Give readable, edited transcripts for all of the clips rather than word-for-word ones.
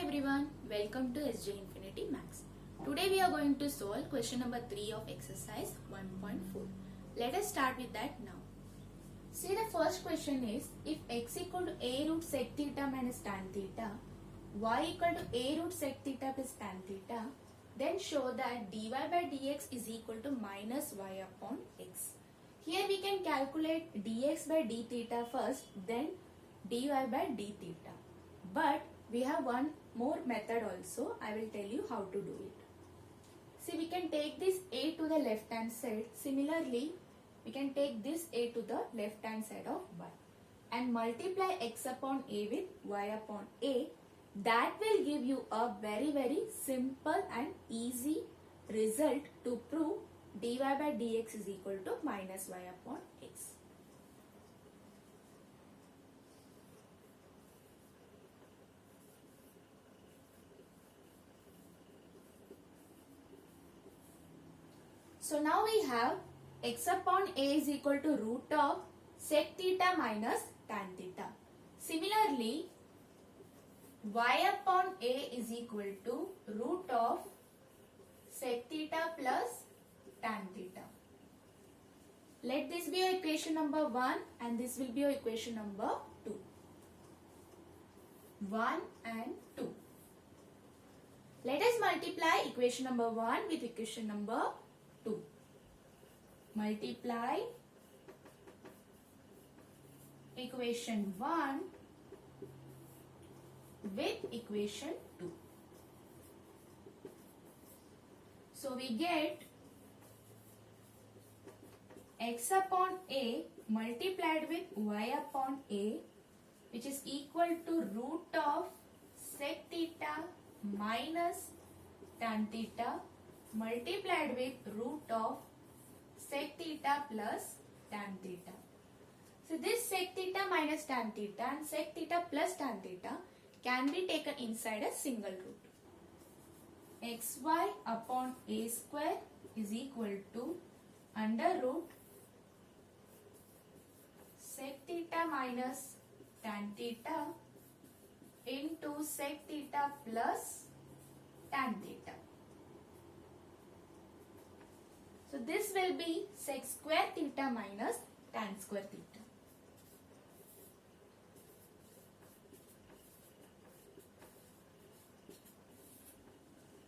everyone, welcome to SJ Infinity Max. Today we are going to solve question number 3 of exercise 1.4. Let us start with that now. See, the first question is, if x equal to a root sec theta minus tan theta, y equal to a root sec theta plus tan theta, then show that dy by dx is equal to minus y upon x. Here we can calculate dx by d theta first, then dy by d theta. But we have one more method also. I will tell you how to do it. See, we can take this a to the left hand side. Similarly, we can take this a to the left hand side of y and multiply x upon a with y upon a. That will give you a very simple and easy result to prove dy by dx is equal to minus y upon x. So now we have x upon a is equal to root of sec theta minus tan theta. Similarly, y upon a is equal to root of sec theta plus tan theta. Let this be your equation number 1 and this will be your equation number 2. 1 and 2. Let us multiply equation number 1 with equation number 2. Multiply equation 1 with equation 2. So we get x upon a multiplied with y upon a, which is equal to root of sec theta minus tan theta multiplied with root of sec theta plus tan theta. So this sec theta minus tan theta and sec theta plus tan theta can be taken inside a single root. Xy upon a square is equal to under root sec theta minus tan theta into sec theta plus tan theta. So this will be sec square theta minus tan square theta.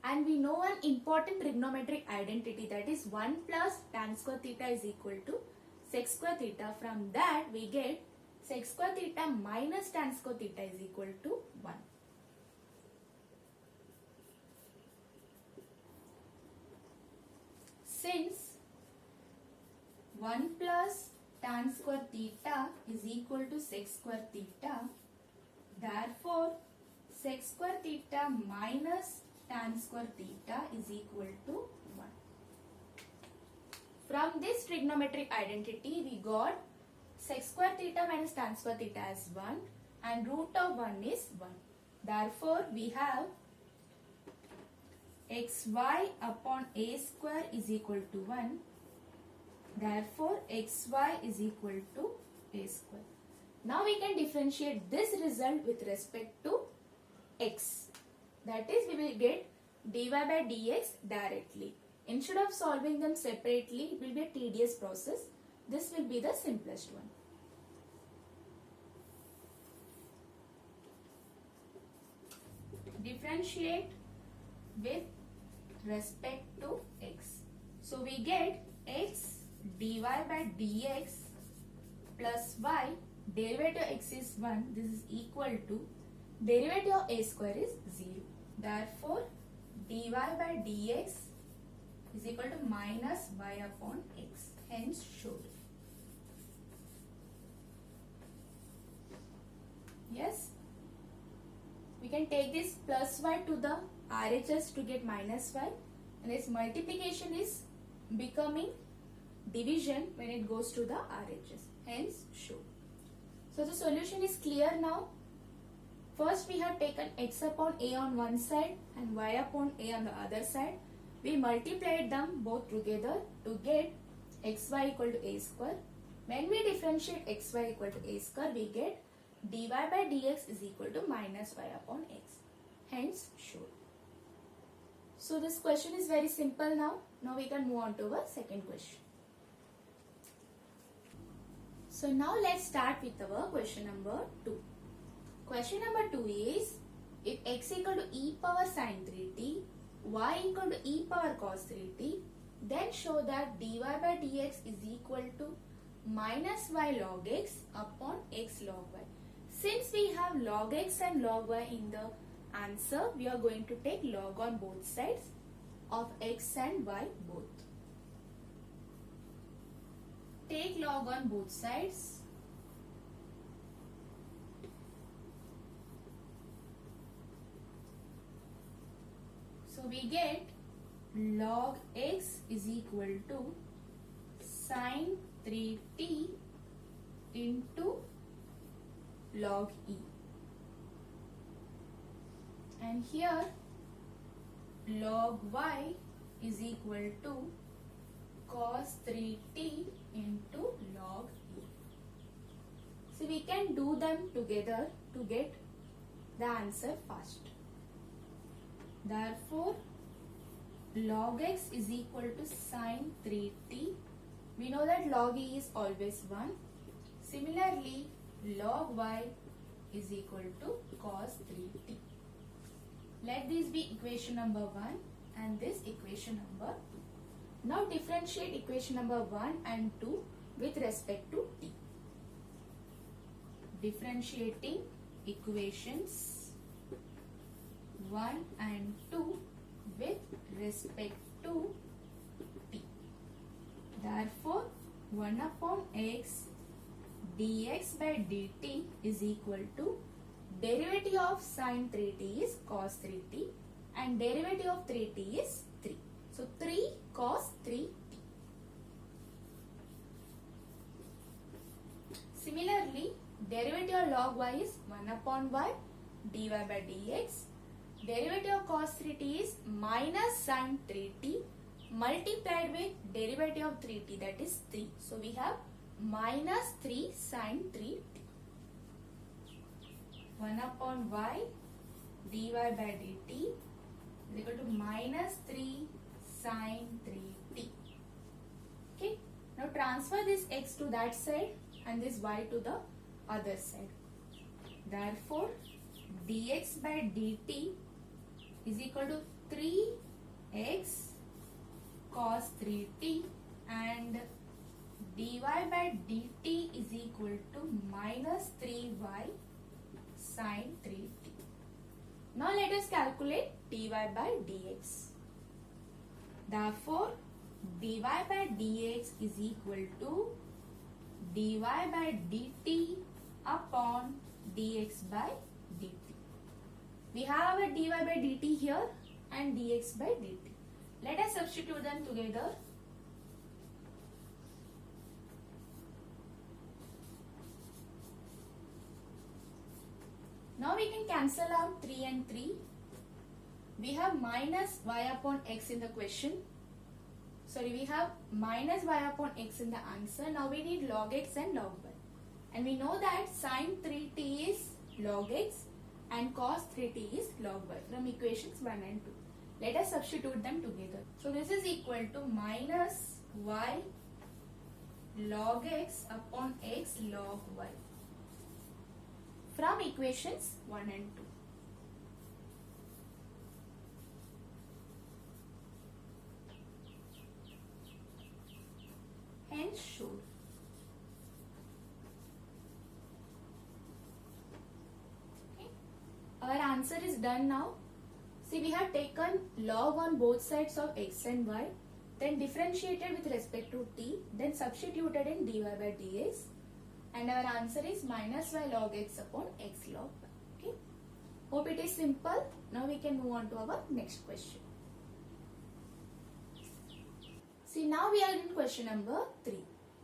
And we know one important trigonometric identity, that is 1 plus tan square theta is equal to sec square theta. From that we get sec square theta minus tan square theta is equal to 1. Since 1 plus tan square theta is equal to sec square theta, therefore sec square theta minus tan square theta is equal to 1. From this trigonometric identity we got sec square theta minus tan square theta as 1 and root of 1 is 1. Therefore we have xy upon a square is equal to 1. Therefore xy is equal to a square. Now we can differentiate this result with respect to x. That is, we will get dy by dx directly. Instead of solving them separately, it will be a tedious process. This will be the simplest one. Differentiate with respect to x. So we get x dy by dx plus y, derivative of x is 1, this is equal to derivative of a square is 0. Therefore dy by dx is equal to minus y upon x, hence showed. Yes, we can take this plus y to the RHS to get minus y, and its multiplication is becoming division when it goes to the RHS, hence show. So the solution is clear now. First we have taken x upon a on one side and y upon a on the other side. We multiplied them both together to get xy equal to a square. When we differentiate xy equal to a square, we get dy by dx is equal to minus y upon x. hence should. So this question is very simple now. Now we can move on to our second question. So now let's start with our question number 2. Question number 2 is, if x equal to e power sin 3t, y equal to e power cos 3t, then show that dy by dx is equal to minus y log x upon x log y. Since we have log x and log y in the answer, we are going to take log on both sides of x and y both. Take log on both sides. So we get log x is equal to sin 3t into log e. And here log y is equal to cos 3t into log e. So we can do them together to get the answer fast. Therefore, log x is equal to sin 3t. We know that log e is always 1. Similarly, log y is equal to cos 3t. Let this be equation number 1 and this equation number 2. Now differentiate equation number 1 and 2 with respect to t. Differentiating equations 1 and 2 with respect to t. Therefore, 1 upon x dx by dt is equal to derivative of sin 3t is cos 3t and derivative of 3t is 3. So 3 cos 3t. Similarly, derivative of log y is 1 upon y dy by dx. Derivative of cos 3t is minus sin 3t multiplied with derivative of 3t, that is 3. So we have minus 3 sin 3t. 1 upon y dy by dt is equal to minus 3 sin 3t. Okay. Now transfer this x to that side and this y to the other side. Therefore, dx by dt is equal to 3x cos 3t and dy by dt is equal to minus 3y sin 3t. Now let us calculate dy by dx. Therefore, dy by dx is equal to dy by dt upon dx by dt. We have our dy by dt here and dx by dt. Let us substitute them together. Now we can cancel out 3 and 3. We have minus y upon x in the question. Sorry, we have minus y upon x in the answer. Now we need log x and log y. And we know that sin 3t is log x and cos 3t is log y from equations 1 and 2. Let us substitute them together. So this is equal to minus y log x upon x log y from equations 1 and 2. Hence should. Okay. Our answer is done now. See, we have taken log on both sides of x and y, then differentiated with respect to t, then substituted in dy by dx, and our answer is minus y log x upon x log y. Okay. Hope it is simple. Now we can move on to our next question. See, now we are in question number 3.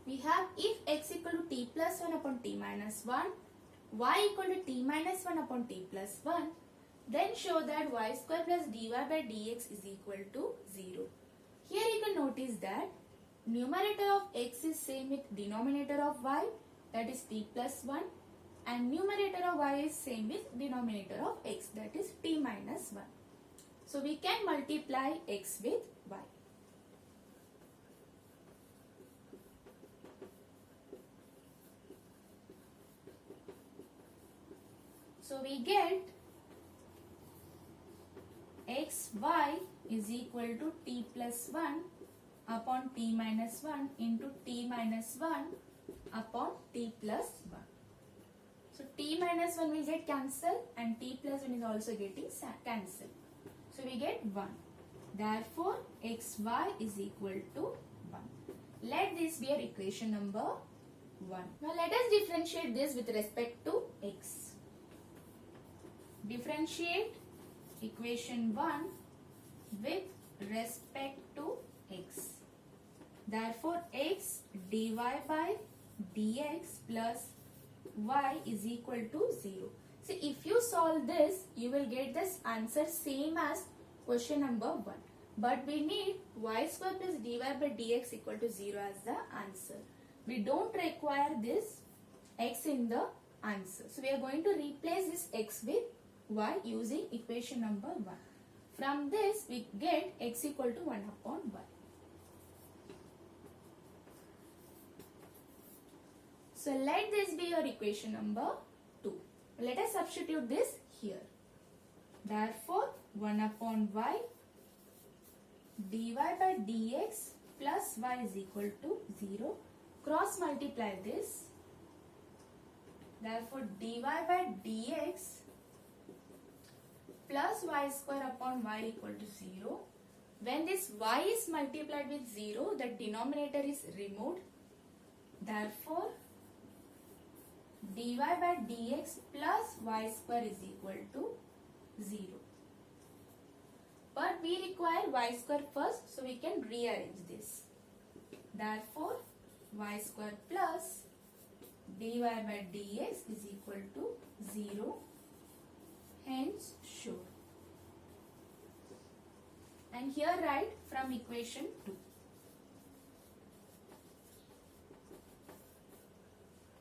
We have if x equal to t plus 1 upon t minus 1, y equal to t minus 1 upon t plus 1, then show that y square plus dy by dx is equal to 0. Here you can notice that numerator of x is same with denominator of y, that is t plus 1, and numerator of y is same with denominator of x, that is t minus minus 1. So we can multiply x with y. So we get xy is equal to t plus 1 upon t minus 1 into t minus 1 upon t plus 1. So t minus 1 will get cancelled and t plus 1 is also getting cancelled. So we get 1. Therefore xy is equal to 1. Let this be our equation number 1. Now let us differentiate this with respect to x. Differentiate equation 1 with respect to x. Therefore x dy by dx plus y is equal to 0. See, if you solve this, you will get this answer same as question number 1. But we need y square plus dy by dx equal to 0 as the answer. We don't require this x in the answer. So we are going to replace this x with y using equation number 1. From this we get x equal to 1 upon y. So let this be your equation number 2. Let us substitute this here. Therefore 1 upon y dy by dx plus y is equal to 0. Cross multiply this. Therefore dy by dx plus y square upon y equal to 0. When this y is multiplied with 0, the denominator is removed. Therefore dy by dx plus y square is equal to 0. But we require y square first, so we can rearrange this. Therefore y square plus dy by dx is equal to 0. Hence sure. And here write from equation 2.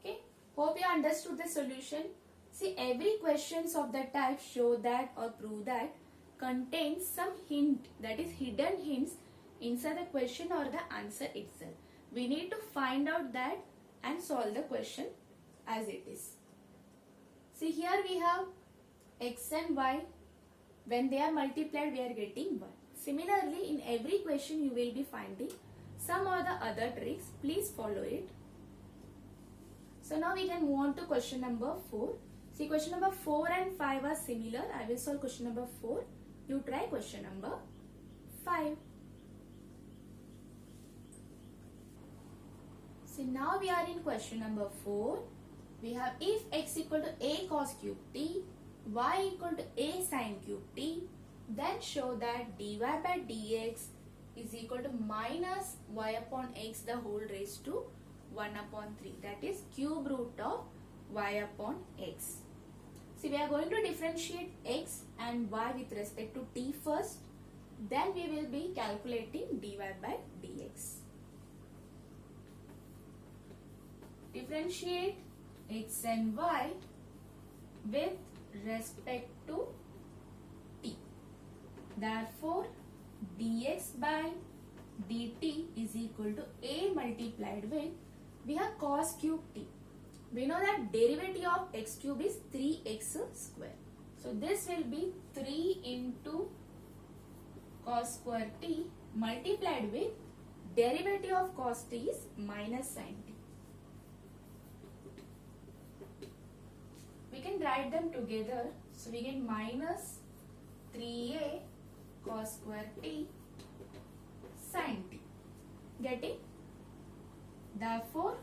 Okay. Hope you understood the solution. See, every questions of the type show that or prove that contains some hint, that is hidden hints inside the question or the answer itself. We need to find out that and solve the question as it is. See, here we have x and y. When they are multiplied, we are getting 1. Similarly, in every question you will be finding some or the other tricks. Please follow it. So now we can move on to question number 4. See, question number 4 and 5 are similar. I will solve question number 4. You try question number 5. See, now we are in question number 4. We have if x equal to a cos cube t, y equal to a sin cube t, then show that dy by dx is equal to minus y upon x the whole raised to 1 upon 3. That is cube root of y upon x. See, we are going to differentiate x and y with respect to t first. Then we will be calculating dy by dx. Differentiate x and y with respect to t. Therefore, dx by dt is equal to a multiplied with, we have cos cube t. We know that derivative of x cube is 3x square. So this will be 3 into cos square t multiplied with derivative of cos t is minus sin t. We can write them together. So we get minus 3a cos square t sin t. Getting? Therefore,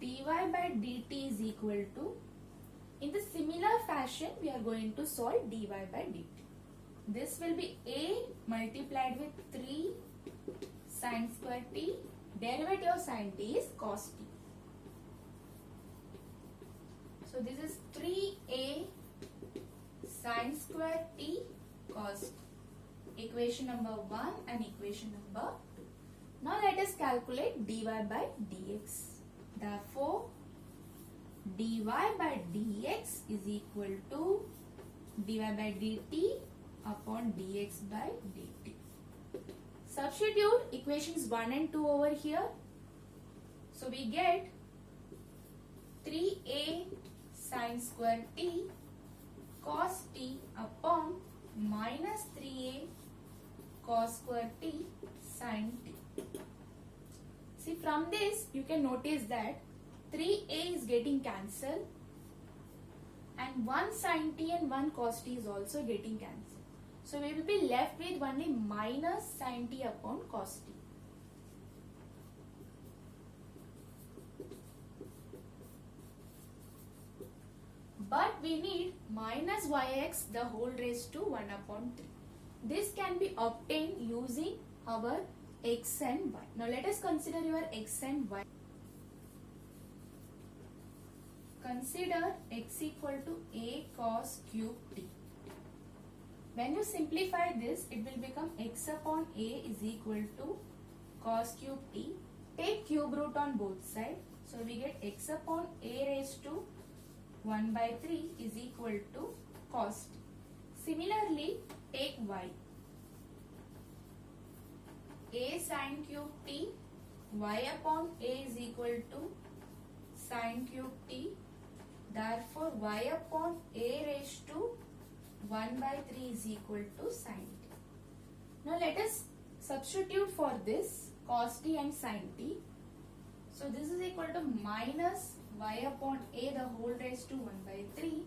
dy by dt is equal to, in the similar fashion we are going to solve dy by dt. This will be a multiplied with 3 sin square t. Derivative of sin t is cos t. So this is 3a sin square t cos t. Equation number 1 and equation number 2. Now let us calculate dy by dx. Therefore, dy by dx is equal to dy by dt upon dx by dt. Substitute equations 1 and 2 over here. So we get 3a sin square t cos t upon minus 3a cos square t sin t. See, from this you can notice that 3a is getting cancelled and 1 sin t and 1 cos t is also getting cancelled. So we will be left with only minus sin t upon cos t. But we need minus yx the whole raised to 1 upon 3. This can be obtained using our x and y. Now let us consider your x and y. Consider x equal to a cos cube t. When you simplify this, it will become x upon a is equal to cos cube t. Take cube root on both sides. So we get x upon a raised to 1 by 3 is equal to cos t. Similarly, take y. A sin cube t, y upon a is equal to sin cube t. Therefore, y upon a raised to 1 by 3 is equal to sin t. Now let us substitute for this cos t and sin t. So this is equal to minus y upon a the whole raised to 1 by 3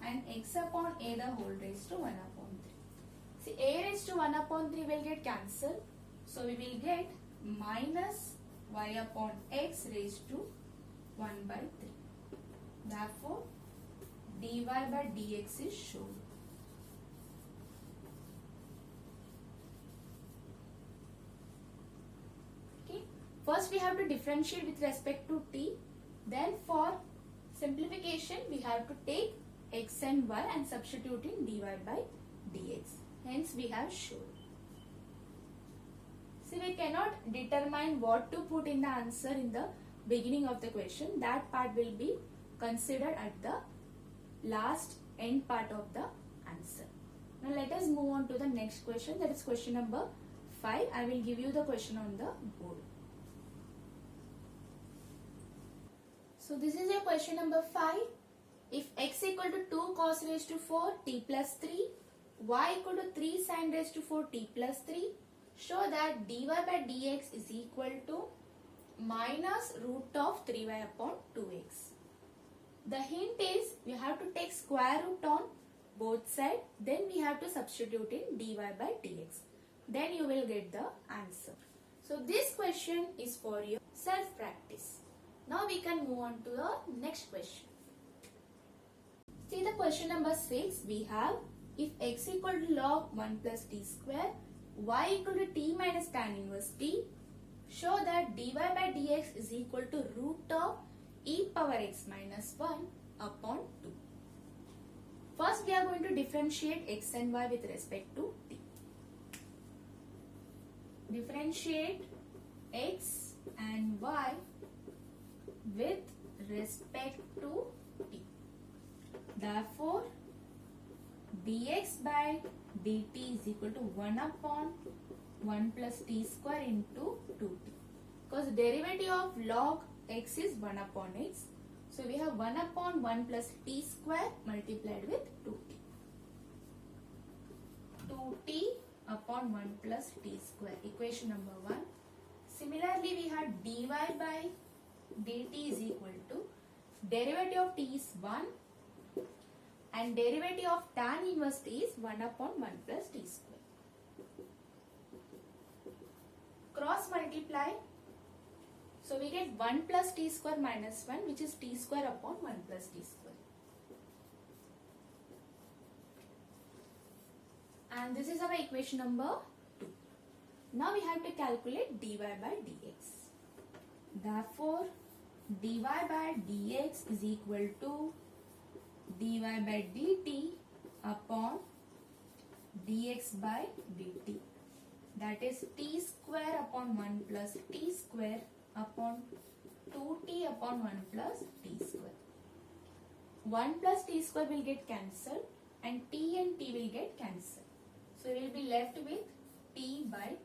and x upon a the whole raised to 1 upon 3. See, a raised to 1 upon 3 will get cancelled. So we will get minus y upon x raised to 1 by 3. Therefore, dy by dx is shown. Okay. First we have to differentiate with respect to t. Then for simplification we have to take x and y and substitute in dy by dx. Hence we have shown. See, we cannot determine what to put in the answer in the beginning of the question. That part will be considered at the last end part of the answer. Now let us move on to the next question, that is question number 5. I will give you the question on the board. So this is your question number 5. If x equal to 2 cos raised to 4 t plus 3, y equal to 3 sin raised to 4 t plus 3, show that dy by dx is equal to minus root of 3y upon 2x. The hint is you have to take square root on both sides, then we have to substitute in dy by dx. Then you will get the answer. So this question is for your self-practice. Now we can move on to the next question. See the question number 6. We have if x equal to log 1 plus t square, y equal to t minus tan inverse t, show that dy by dx is equal to root of e power x minus 1 upon 2. First we are going to differentiate x and y with respect to t. Differentiate x and y with respect to t. Therefore, dx by dt is equal to 1 upon 1 plus t square into 2t. Because derivative of log x is 1 upon x. So we have 1 upon 1 plus t square multiplied with 2t. 2t upon 1 plus t square. Equation number 1. Similarly, we have dy by dt is equal to derivative of t is 1 and derivative of tan inverse t is 1 upon 1 plus t square. Cross multiply. So we get 1 plus t square minus 1, which is t square upon 1 plus t square. And this is our equation number 2. Now we have to calculate dy by dx. Therefore, dy by dx is equal to dy by dt upon dx by dt. That is t square upon 1 plus t square upon 2t upon 1 plus t square. 1 plus t square will get cancelled. and t will get cancelled. So we will be left with t by 2.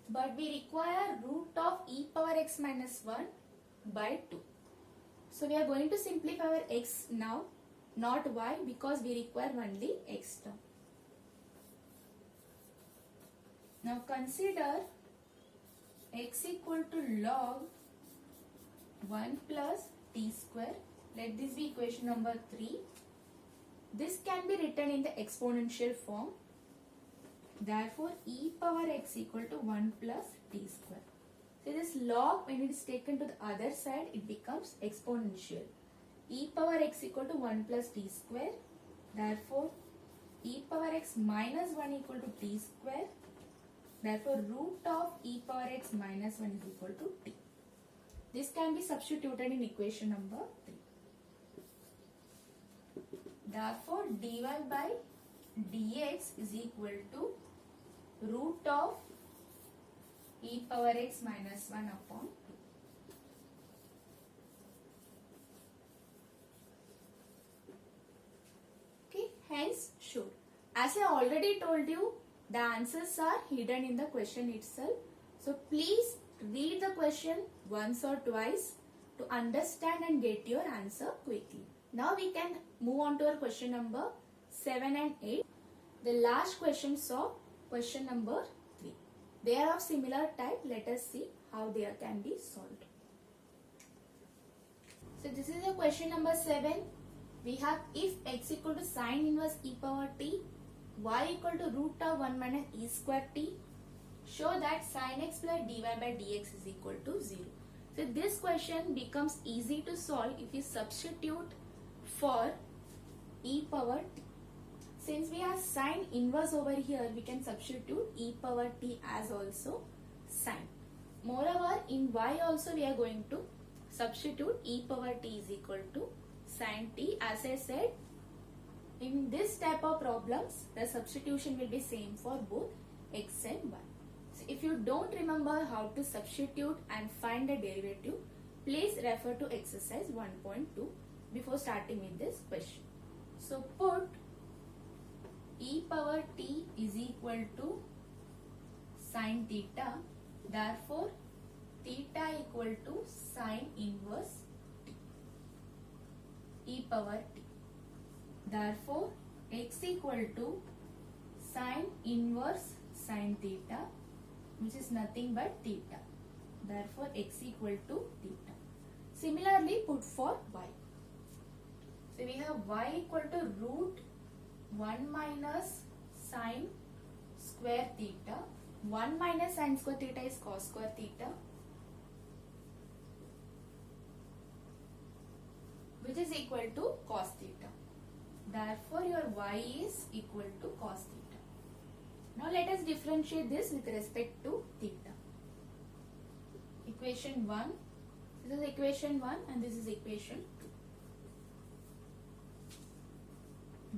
But we require root of e power x minus 1 by 2. So we are going to simplify our x now, not y, because we require only x term. Now consider x equal to log 1 plus t square. Let this be equation number 3. This can be written in the exponential form. Therefore, e power x equal to 1 plus t square. So this log, when it is taken to the other side, it becomes exponential. E power x equal to 1 plus t square. Therefore, e power x minus 1 equal to t square. Therefore, root of e power x minus 1 is equal to t. This can be substituted in equation number 3. Therefore, dy by dx is equal to root of e power x minus 1 upon 2. Okay, hence should. As I already told you, the answers are hidden in the question itself. So please read the question once or twice to understand and get your answer quickly. Now we can move on to our question number 7 and 8. The last questions of question number 3. They are of similar type. Let us see how they can be solved. So this is the question number 7. We have if x equal to sine inverse e power t, y equal to root of 1 minus e square t, show that sin x plus dy by dx is equal to 0. So this question becomes easy to solve if you substitute for e power t. Since we have sine inverse over here, we can substitute e power t as also sine. Moreover, in y also we are going to substitute e power t is equal to sine t. As I said, in this type of problems, the substitution will be same for both x and y. So if you don't remember how to substitute and find the derivative, please refer to exercise 1.2 before starting with this question. So put e power t is equal to sine theta. Therefore, theta equal to sine inverse t, e power t. Therefore, x equal to sine inverse sine theta, which is nothing but theta. Therefore, x equal to theta. Similarly, put for y. So we have y equal to root 1 minus sine square theta. 1 minus sine square theta is cos square theta, which is equal to cos theta. Therefore, your y is equal to cos theta. Now let us differentiate this with respect to theta. Equation 1. This is equation 1 and this is equation 2.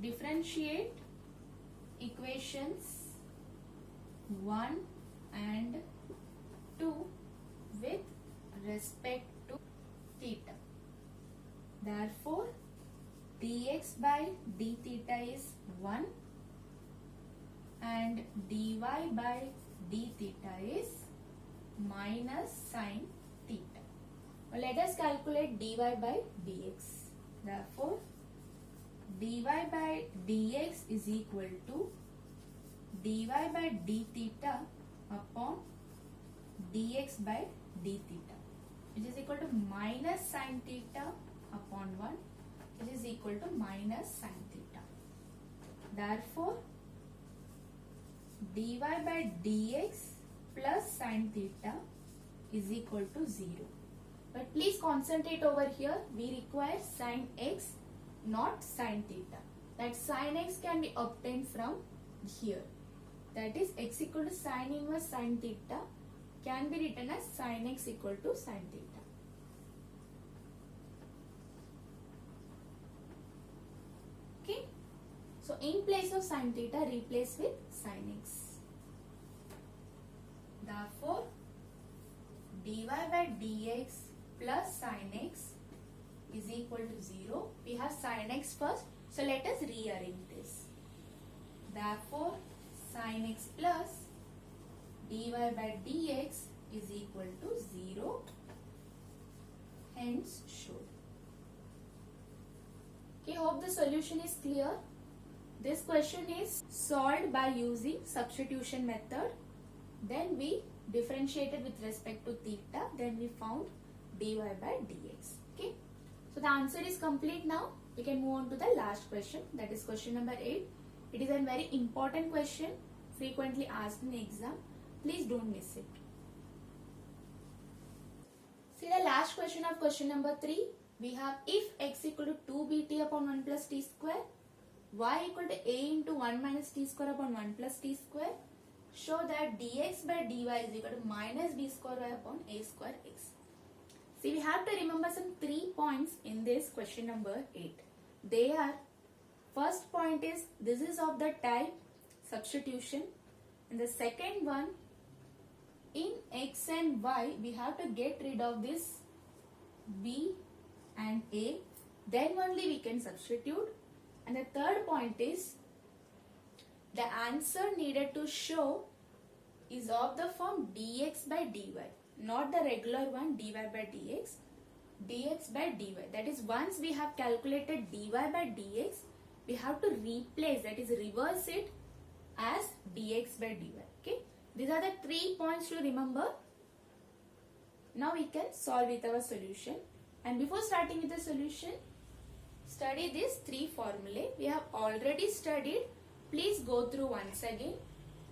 Differentiate equations 1 and 2 with respect to theta. Therefore, dx by d theta is 1 and dy by d theta is minus sine theta. Now let us calculate dy by dx. Therefore, dy by dx is equal to dy by d theta upon dx by d theta, which is equal to minus sine theta upon 1, which is equal to minus sine theta. Therefore, dy by dx plus sine theta is equal to 0. But please concentrate over here. We require sine x, not sine theta. That sine x can be obtained from here. That is x equal to sine inverse sine theta can be written as sine x equal to sine theta. Okay. So in place of sine theta, replace with sine x. Therefore, dy by dx plus sine x is equal to 0. We have sine x first. So let us rearrange this. Therefore, sin x plus dy by dx is equal to 0. Hence shown. Okay, hope the solution is clear. This question is solved by using substitution method. Then we differentiated with respect to theta. Then we found dy by dx. Okay. So the answer is complete now. We can move on to the last question. That is question number 8. It is a very important question. Frequently asked in the exam. Please don't miss it. See the last question of question number 3. We have if x equal to 2bt upon 1 plus t square, y equal to a into 1 minus t square upon 1 plus t square, show that dx by dy is equal to minus b square y upon a square x. See, we have to remember some 3 points in this question number 8. They are, first point is this is of the type substitution, and the second one, in x and y we have to get rid of this b and a, then only we can substitute. And the third point is the answer needed to show is of the form dx by dy, not the regular one dy by dx, dx by dy. That is, once we have calculated dy by dx, we have to replace, that is reverse it as dx by dy. Okay, these are the 3 points to remember. Now we can solve with our solution. And before starting with the solution, study these 3 formulae. We have already studied. Please go through once again.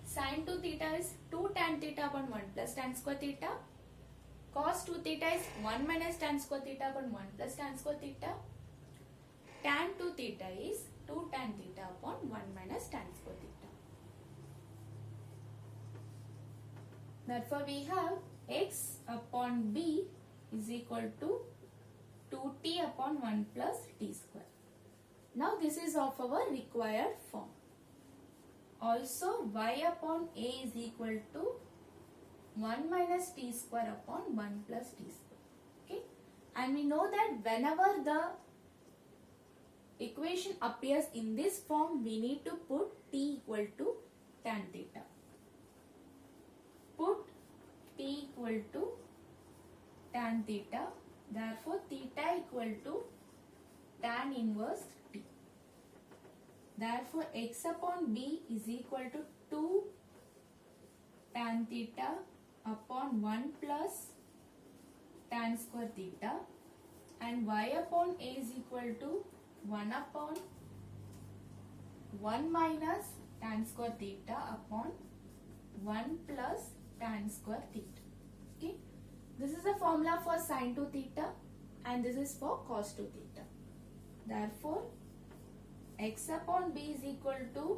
Sin 2 theta is 2 tan theta upon 1 plus tan square theta. Cos 2 theta is 1 minus tan square theta upon 1 plus tan square theta. Tan 2 theta is 2 tan theta upon 1 minus tan square theta. Therefore, we have x upon b is equal to 2t upon 1 plus t square. Now this is of our required form. Also, y upon a is equal to 1 minus t square upon 1 plus t square. Okay, and we know that whenever the equation appears in this form, we need to put t equal to tan theta. Put t equal to tan theta. Therefore, theta equal to tan inverse t. Therefore, x upon b is equal to 2 tan theta upon 1 plus tan square theta, and y upon a is equal to 1 upon 1 minus tan square theta upon 1 plus tan square theta. Okay. This is the formula for sin 2 theta and this is for cos 2 theta. Therefore, x upon b is equal to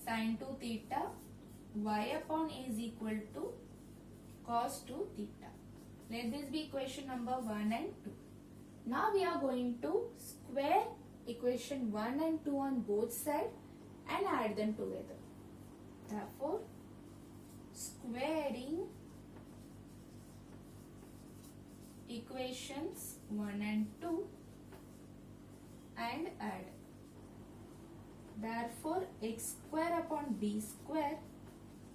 sin 2 theta, y upon a is equal to cos 2 theta. Let this be equation number 1 and 2. Now we are going to square equation 1 and 2 on both sides and add them together. Therefore, squaring equations 1 and 2 and add. Therefore, x square upon b square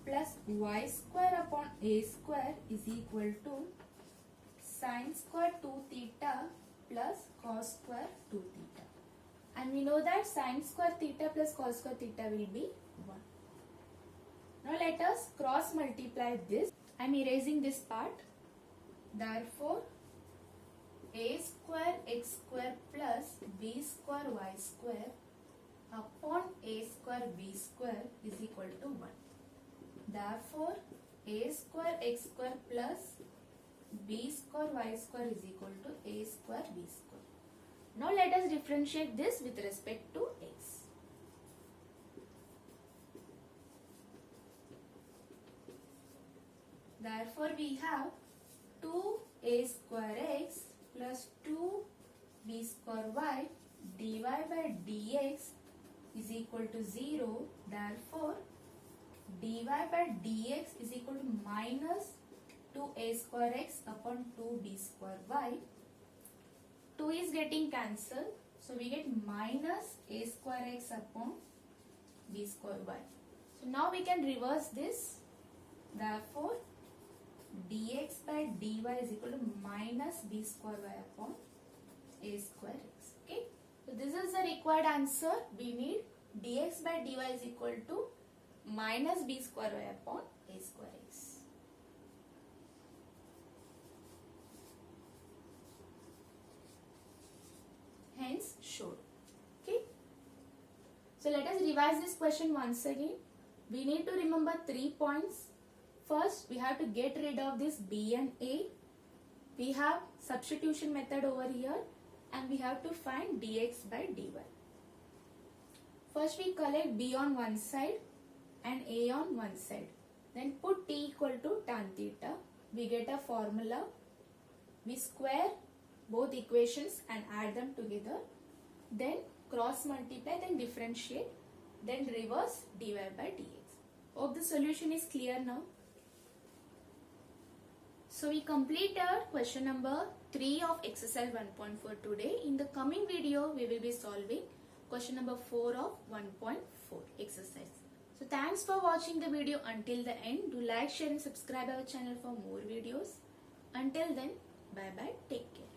plus y square upon a square is equal to sin square 2 theta plus cos square 2 theta. And we know that sin square theta plus cos square theta will be 1. Now let us cross multiply this. I am erasing this part. Therefore, a square x square plus b square y square upon a square b square is equal to 1. Therefore, a square x square plus b square y square is equal to a square b square. Now let us differentiate this with respect to x. Therefore, we have 2a square x plus 2b square y dy by dx is equal to 0. Therefore, dy by dx is equal to minus 2a square x upon 2b square y. 2 is getting cancelled. So we get minus a square x upon b square y. So now we can reverse this. Therefore, dx by dy is equal to minus b square y upon a square x. Okay. So this is the required answer. We need dx by dy is equal to minus b square y upon a square x. Hence showed. Okay. So let us revise this question once again. We need to remember 3 points. First, we have to get rid of this b and a. We have substitution method over here and we have to find dx by dy. First, we collect b on one side and a on one side. Then put t equal to tan theta. We get a formula. We square both equations and add them together. Then cross multiply, then differentiate, then reverse dy by dx. Hope the solution is clear now. So we completed question number 3 of exercise 1.4 today. In the coming video, we will be solving question number 4 of 1.4 exercise. So thanks for watching the video until the end. Do like, share and subscribe our channel for more videos. Until then, bye bye, take care.